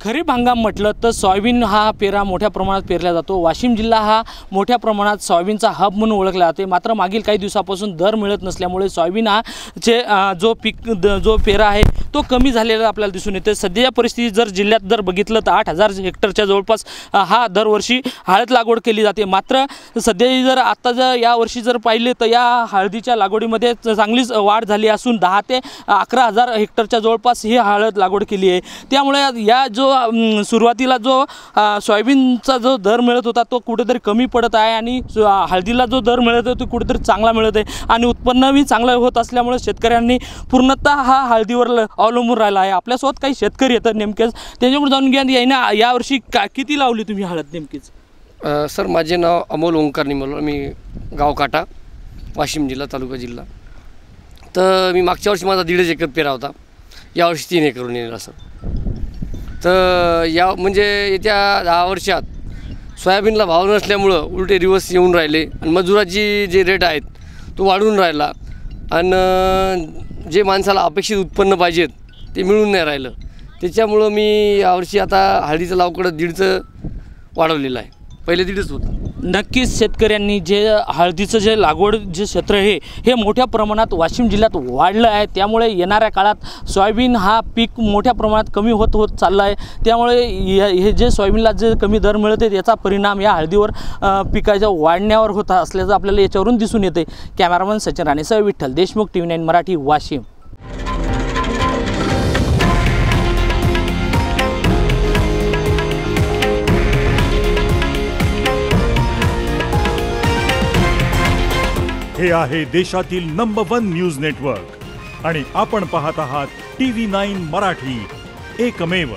खरीप हंगाम म्हटलं तर सोयाबीन हा पेरा मोठ्या प्रमाणात पेरला जातो। वाशिम जिल्हा हा मोठ्या प्रमाणात सोयाबीनचा हब म्हणून ओळखला जाते। मात्र मागील काही दिवसापासून दर मिळत नसल्यामुळे सोयाबीन हा जो पेरा आहे तो कमी झालेला आपल्याला दिसून येते। सध्याच्या परिस्थितीत जर जिल्ह्यात जर बघितलं तर 8000 हेक्टरच्या जवळपास हा दरवर्षी हळद लागवड केली जाते। मात्र सध्या जर आता जर या वर्षी जर पाहिले तर या हळदीच्या लागवडीमध्ये चांगलीच वाढ झाली असून 10 ते 11000 हेक्टरच्या जवळपास ही हळद लागवड केली आहे। त्यामुळे या जो सुरुवातीला जो सोयाबीनचा जो दर मिळत होता तो कुठेतरी कमी पडत आहे आणि हळदीला जो दर मिळत होता तो कुठेतरी चांगला मिळत आहे आणि उत्पन्नही चांगलं होत असल्यामुळे शेतकऱ्यांनी पूर्णतः हा हळदीवर अवलंबून राहिला आहे। आपल्यासोबत काही शेतकरी येतात नेमकेच त्याच्यामुळे जाणून घ्या याने यावर्षी किती लावली तुम्ही हळद नेमकीच? सर माझे नाव अमोल ओंकार निमल, मी गाव काटा, वाशिम जिल्हा, तालुका जिल्हा। तर मी मागच्या वर्षी माझा 1.5 एकर पेरा होता, यावर्षी 3 एकरवरून येणार सर। तर या म्हणजे येत्या 10 वर्षात सोयाबीनला भाव नसल्यामुळं उलटे रिवर्स येऊन राहिले आणि मजुराची जे रेट आहेत तो वाढून राहिला आणि जे माणसाला अपेक्षित उत्पन्न पाहिजेत ते मिळून नाही राहिलं। त्याच्यामुळं मी यावर्षी आता हळदीचं लावकडं 1.5चं वाढवलेलं आहे, पहिले 1.5च होतं। नक्कीच शेतकऱ्यांनी जे हळदीचं जे लागवड जे क्षेत्र आहे हे मोठ्या प्रमाणात वाशिम जिल्ह्यात वाढलं आहे। त्यामुळे येणाऱ्या काळात सोयाबीन हा पीक मोठ्या प्रमाणात कमी होत चालला आहे। त्यामुळे हे जे सोयाबीनला जे कमी दर मिळते याचा परिणाम या हळदीवर पिकाच्या वाढण्यावर होत असल्याचं आपल्याला याच्यावरून दिसून येते। कॅमेरामन सचिन राणेसह विठ्ठल देशमुख, TV9 मराठी, वाशिम। हे आहे देशातील नंबर 1 न्यूज नेटवर्क आणि आपण पाहत आहात TV9 मराठी, एकमेव।